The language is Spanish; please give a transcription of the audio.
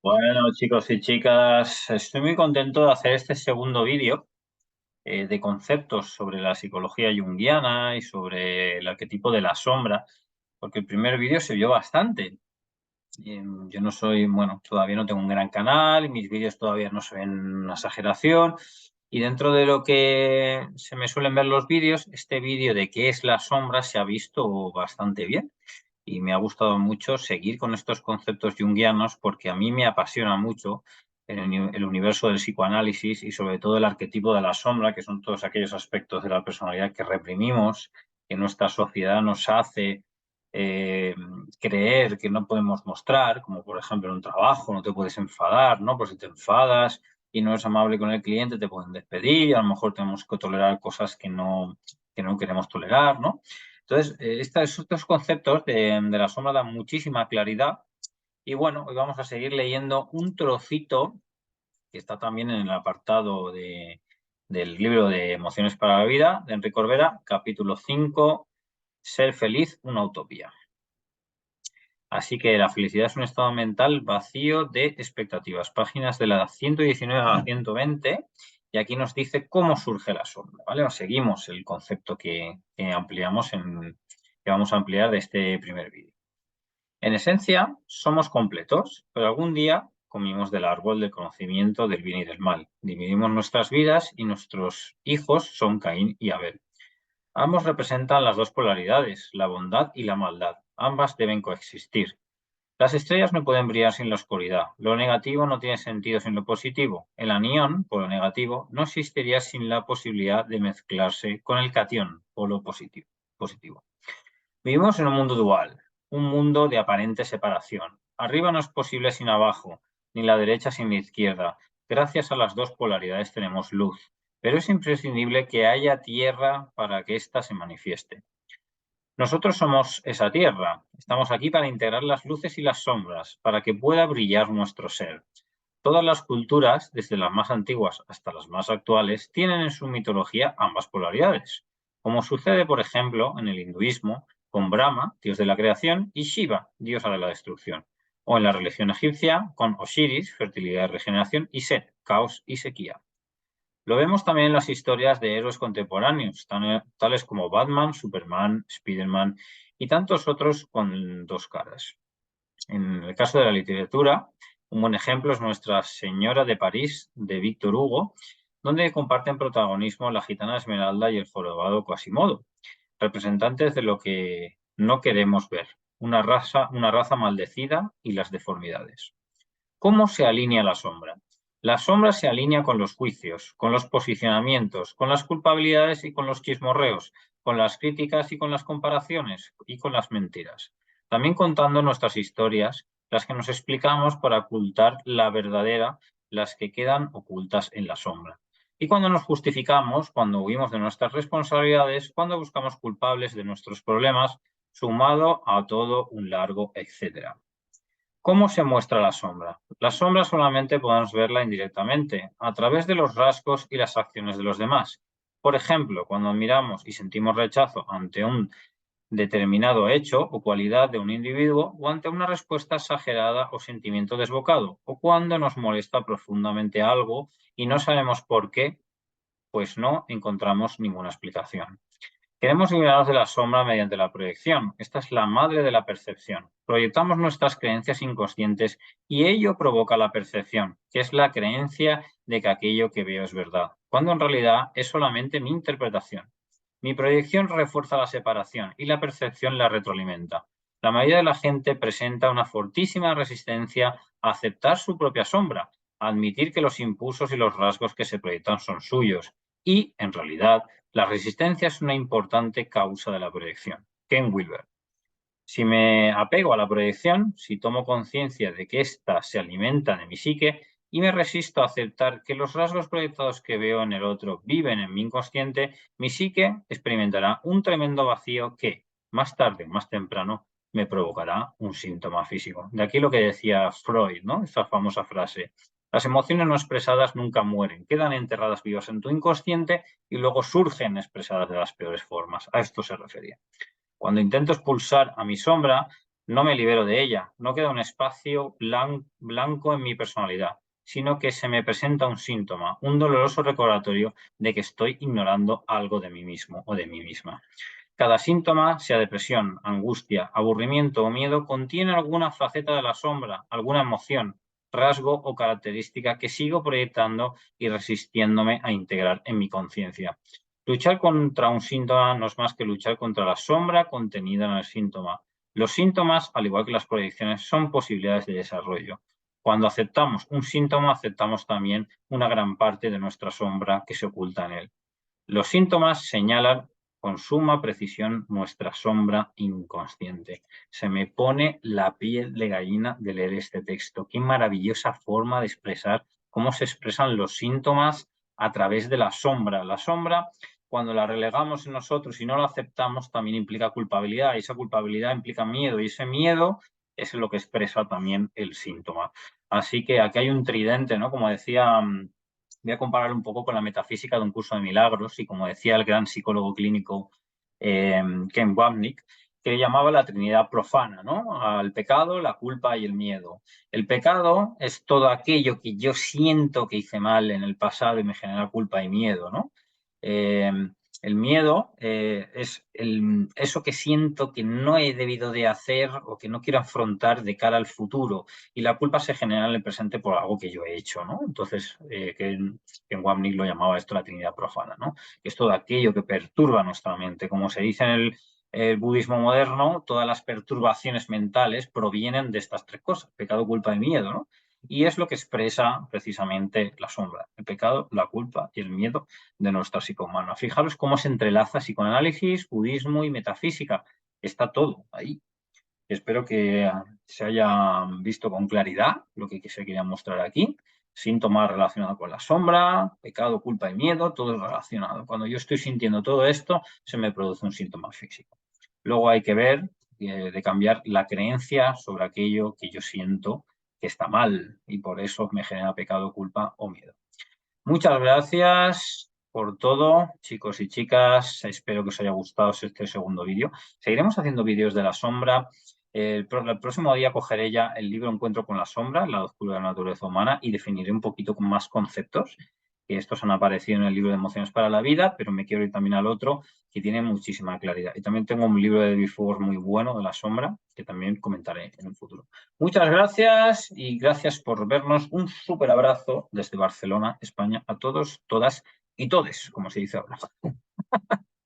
Bueno, chicos y chicas, estoy muy contento de hacer este segundo vídeo de conceptos sobre la psicología junguiana y sobre el arquetipo de la sombra, porque el primer vídeo se vio bastante. Yo no soy, bueno, todavía no tengo un gran canal, y mis vídeos todavía no se ven una exageración, y dentro de lo que se me suelen ver los vídeos, este vídeo de qué es la sombra se ha visto bastante bien y me ha gustado mucho seguir con estos conceptos junguianos porque a mí me apasiona mucho el universo del psicoanálisis y sobre todo el arquetipo de la sombra, que son todos aquellos aspectos de la personalidad que reprimimos, que nuestra sociedad nos hace eh, creer que no podemos mostrar, como por ejemplo en un trabajo, no te puedes enfadar, ¿no? Pues si te enfadas y no eres amable con el cliente, te pueden despedir y a lo mejor tenemos que tolerar cosas que no queremos tolerar, ¿no? Entonces, estos conceptos de la sombra dan muchísima claridad y bueno, hoy vamos a seguir leyendo un trocito que está también en el apartado del libro de Emociones para la Vida de Enrique Corbera, capítulo 5, Ser feliz, una utopía. Así que la felicidad es un estado mental vacío de expectativas. Páginas de la 119 a la 120 y aquí nos dice cómo surge la sombra, ¿vale? O seguimos el concepto que ampliamos que vamos a ampliar de este primer vídeo. En esencia, somos completos, pero algún día comimos del árbol del conocimiento del bien y del mal. Dividimos nuestras vidas y nuestros hijos son Caín y Abel. Ambos representan las dos polaridades, la bondad y la maldad. Ambas deben coexistir. Las estrellas no pueden brillar sin la oscuridad. Lo negativo no tiene sentido sin lo positivo. El anión, polo negativo, no existiría sin la posibilidad de mezclarse con el catión, polo positivo. Vivimos en un mundo dual, un mundo de aparente separación. Arriba no es posible sin abajo, ni la derecha sin la izquierda. Gracias a las dos polaridades tenemos luz, pero es imprescindible que haya tierra para que ésta se manifieste. Nosotros somos esa tierra. Estamos aquí para integrar las luces y las sombras, para que pueda brillar nuestro ser. Todas las culturas, desde las más antiguas hasta las más actuales, tienen en su mitología ambas polaridades, como sucede, por ejemplo, en el hinduismo, con Brahma, dios de la creación, y Shiva, diosa de la destrucción, o en la religión egipcia, con Osiris, fertilidad y regeneración, y Set, caos y sequía. Lo vemos también en las historias de héroes contemporáneos, tales como Batman, Superman, Spider-Man y tantos otros con dos caras. En el caso de la literatura, un buen ejemplo es Nuestra Señora de París, de Víctor Hugo, donde comparten protagonismo la gitana Esmeralda y el jorobado Quasimodo, representantes de lo que no queremos ver, una raza maldecida y las deformidades. ¿Cómo se alinea la sombra? La sombra se alinea con los juicios, con los posicionamientos, con las culpabilidades y con los chismorreos, con las críticas y con las comparaciones y con las mentiras. También contando nuestras historias, las que nos explicamos para ocultar la verdadera, las que quedan ocultas en la sombra. Y cuando nos justificamos, cuando huimos de nuestras responsabilidades, cuando buscamos culpables de nuestros problemas, sumado a todo un largo etcétera. ¿Cómo se muestra la sombra? La sombra solamente podemos verla indirectamente, a través de los rasgos y las acciones de los demás. Por ejemplo, cuando miramos y sentimos rechazo ante un determinado hecho o cualidad de un individuo o ante una respuesta exagerada o sentimiento desbocado, o cuando nos molesta profundamente algo y no sabemos por qué, pues no encontramos ninguna explicación. Queremos liberarnos de la sombra mediante la proyección. Esta es la madre de la percepción. Proyectamos nuestras creencias inconscientes y ello provoca la percepción, que es la creencia de que aquello que veo es verdad, cuando en realidad es solamente mi interpretación. Mi proyección refuerza la separación y la percepción la retroalimenta. La mayoría de la gente presenta una fortísima resistencia a aceptar su propia sombra, a admitir que los impulsos y los rasgos que se proyectan son suyos y, en realidad, la resistencia es una importante causa de la proyección. Ken Wilber. Si me apego a la proyección, si tomo conciencia de que ésta se alimenta de mi psique y me resisto a aceptar que los rasgos proyectados que veo en el otro viven en mi inconsciente, mi psique experimentará un tremendo vacío que, más tarde o más temprano, me provocará un síntoma físico. De aquí lo que decía Freud, ¿no? Esa famosa frase. Las emociones no expresadas nunca mueren, quedan enterradas vivas en tu inconsciente y luego surgen expresadas de las peores formas. A esto se refería. Cuando intento expulsar a mi sombra, No me libero de ella, no queda un espacio blanco en mi personalidad, sino que se me presenta un síntoma, un doloroso recordatorio de que estoy ignorando algo de mí mismo o de mí misma. Cada síntoma, sea depresión, angustia, aburrimiento o miedo, contiene alguna faceta de la sombra, alguna emoción, rasgo o característica que sigo proyectando y resistiéndome a integrar en mi conciencia. Luchar contra un síntoma no es más que luchar contra la sombra contenida en el síntoma. Los síntomas, al igual que las proyecciones, son posibilidades de desarrollo. Cuando aceptamos un síntoma, aceptamos también una gran parte de nuestra sombra que se oculta en él. Los síntomas señalan con suma precisión nuestra sombra inconsciente. Se me pone la piel de gallina de leer este texto. Qué maravillosa forma de expresar cómo se expresan los síntomas a través de la sombra. La sombra, cuando la relegamos en nosotros y no la aceptamos, también implica culpabilidad. Y esa culpabilidad implica miedo. Y ese miedo es lo que expresa también el síntoma. Así que aquí hay un tridente, ¿no? Como decía, voy a comparar un poco con la metafísica de un curso de milagros y como decía el gran psicólogo clínico Ken Wapnick, que llamaba la Trinidad profana, ¿no? Al pecado, la culpa y el miedo. El pecado es todo aquello que yo siento que hice mal en el pasado y me genera culpa y miedo, ¿no? Eh, el miedo es eso que siento que no he debido de hacer o que no quiero afrontar de cara al futuro. Y la culpa se genera en el presente por algo que yo he hecho, ¿no? Entonces, Ken Wapnick lo llamaba esto la Trinidad profana, ¿no? Que es todo aquello que perturba nuestra mente. Como se dice en el budismo moderno, todas las perturbaciones mentales provienen de estas tres cosas, pecado, culpa y miedo, ¿no? Y es lo que expresa precisamente la sombra, el pecado, la culpa y el miedo de nuestra psique humana. Fijaros cómo se entrelaza psicoanálisis, budismo y metafísica. Está todo ahí. Espero que se haya visto con claridad lo que se quería mostrar aquí. Síntomas relacionados con la sombra, pecado, culpa y miedo, todo es relacionado. Cuando yo estoy sintiendo todo esto, se me produce un síntoma físico. Luego hay que ver de cambiar la creencia sobre aquello que yo siento que está mal y por eso me genera pecado, culpa o miedo. Muchas gracias por todo, chicos y chicas. Espero que os haya gustado este segundo vídeo. Seguiremos haciendo vídeos de la sombra. El próximo día cogeré ya el libro Encuentro con la sombra, el lado oscuro de la naturaleza humana, y definiré un poquito con más conceptos. Que estos han aparecido en el libro de Emociones para la Vida, pero me quiero ir también al otro, que tiene muchísima claridad. Y también tengo un libro de David Fogor muy bueno, de la sombra, que también comentaré en el futuro. Muchas gracias y gracias por vernos. Un súper abrazo desde Barcelona, España, a todos, todas y todes, como se dice ahora.